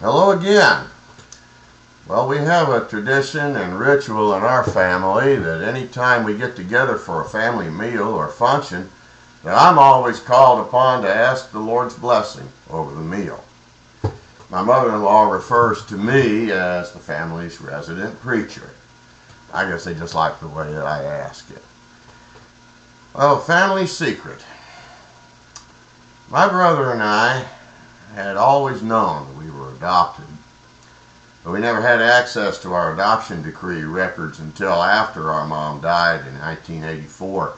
Hello again. Well, we have a tradition and ritual in our family that any time we get together for a family meal or function, that I'm always called upon to ask the Lord's blessing over the meal. My mother-in-law refers to me as the family's resident preacher. I guess they just like the way that I ask it. Well, family secret. My brother and I had always known that we were adopted, but we never had access to our adoption decree records until after our mom died in 1984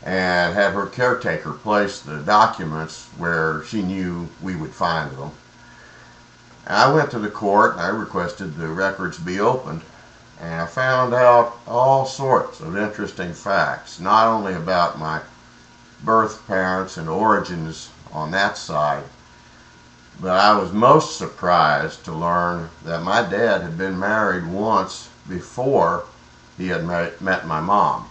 and had her caretaker place the documents where she knew we would find them. And I went to the court and I requested the records be opened, and I found out all sorts of interesting facts, not only about my birth parents and origins on that side, but I was most surprised to learn that my dad had been married once before he had met my mom.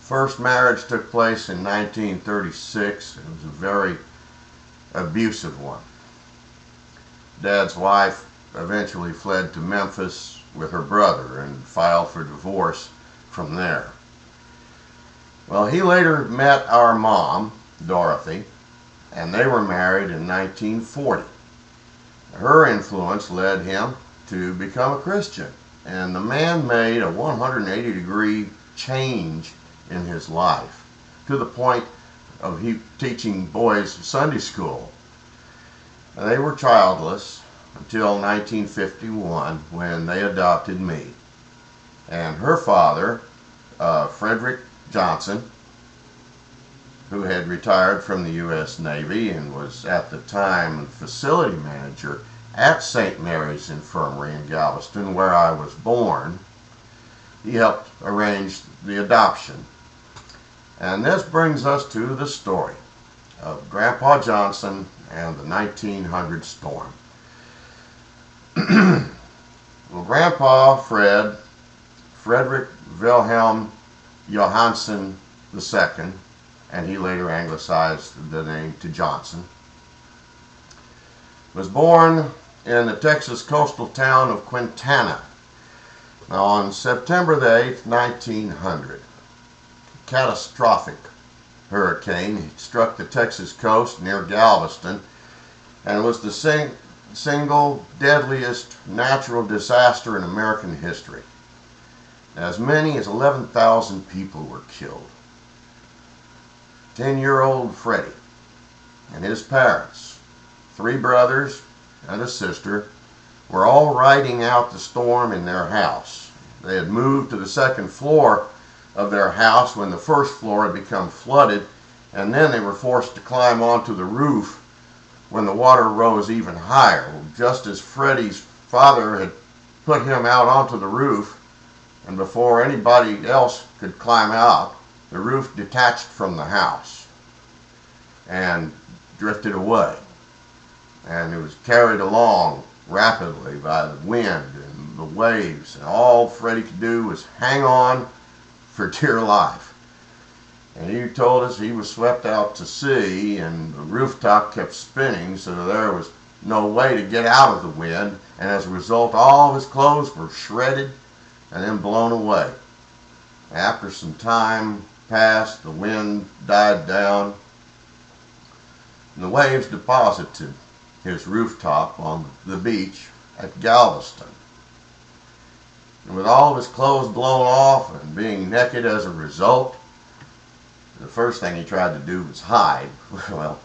First marriage took place in 1936. It was a very abusive one. Dad's wife eventually fled to Memphis with her brother and filed for divorce from there. Well, he later met our mom, Dorothy, and they were married in 1940. Her influence led him to become a Christian, and the man made a 180-degree change in his life to the point of he teaching boys Sunday school. They were childless until 1951 when they adopted me. And her father, Frederick Johnson, who had retired from the U.S. Navy and was at the time facility manager at St. Mary's Infirmary in Galveston, where I was born. He helped arrange the adoption. And this brings us to the story of Grandpa Johnson and the 1900 storm. Well, Grandpa Frederick Wilhelm Johnson II, and he later anglicized the name to Johnson, was born in the Texas coastal town of Quintana. Now, on September the 8th, 1900, a catastrophic hurricane struck the Texas coast near Galveston and was the single deadliest natural disaster in American history. As many as 11,000 people were killed. 10-year-old Freddie and his parents, 3 brothers and a sister, were all riding out the storm in their house. They had moved to the second floor of their house when the first floor had become flooded, and then they were forced to climb onto the roof when the water rose even higher. Just as Freddie's father had put him out onto the roof, and before anybody else could climb out, the roof detached from the house and drifted away. And it was carried along rapidly by the wind and the waves, and all Freddie could do was hang on for dear life. And he told us he was swept out to sea, and the rooftop kept spinning, so there was no way to get out of the wind, and as a result all of his clothes were shredded and then blown away. After some time passed, the wind died down, and the waves deposited his rooftop on the beach at Galveston. And with all of his clothes blown off and being naked as a result, the first thing he tried to do was hide. Well,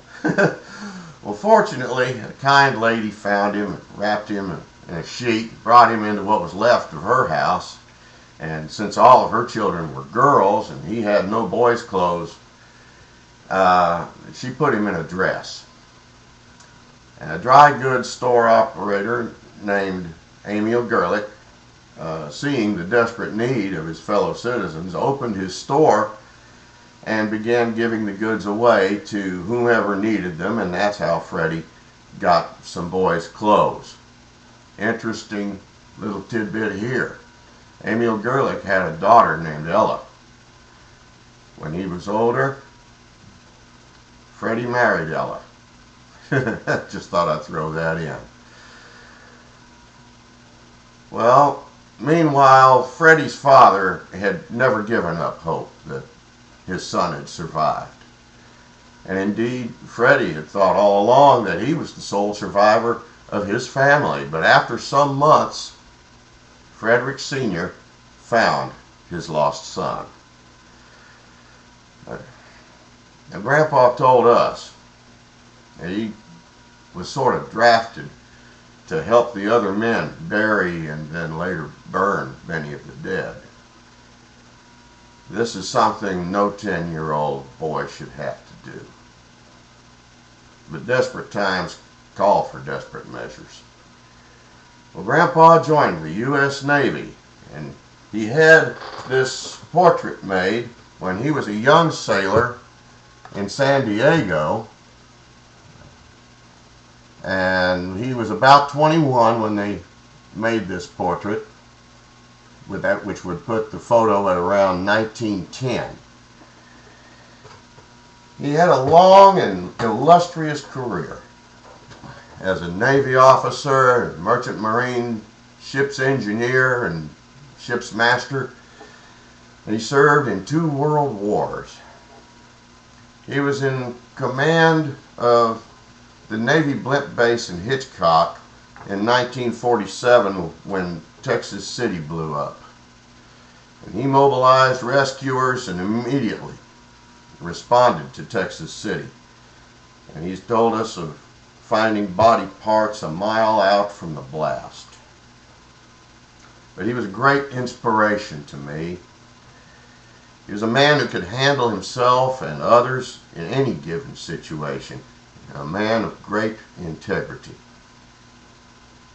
fortunately, a kind lady found him, wrapped him in a sheet, brought him into what was left of her house, and since all of her children were girls and he had no boys' clothes, she put him in a dress. And a dry goods store operator named Emil Gerlich, seeing the desperate need of his fellow citizens, opened his store and began giving the goods away to whomever needed them, and that's how Freddie got some boys' clothes. Interesting little tidbit here. Emil Gerlich had a daughter named Ella. When he was older, Freddie married Ella. Just thought I'd throw that in. Well, meanwhile, Freddie's father had never given up hope that his son had survived. And indeed, Freddie had thought all along that he was the sole survivor of his family. But after some months, Frederick Sr. found his lost son. And Grandpa told us that he was sort of drafted to help the other men bury and then later burn many of the dead. This is something no 10-year-old boy should have to do. But desperate times call for desperate measures. Well, Grandpa joined the U.S. Navy, and he had this portrait made when he was a young sailor in San Diego, and he was about 21 when they made this portrait, with that, which would put the photo at around 1910. He had a long and illustrious career as a Navy officer, merchant marine, ship's engineer, and ship's master. He served in 2 world wars. He was in command of the Navy blimp base in Hitchcock in 1947 when Texas City blew up. And he mobilized rescuers and immediately responded to Texas City. And he's told us of finding body parts a mile out from the blast. But he was a great inspiration to me. He was a man who could handle himself and others in any given situation. A man of great integrity.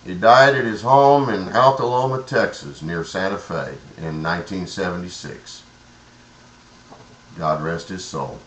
He died at his home in Altaloma, Texas, near Santa Fe in 1976. God rest his soul.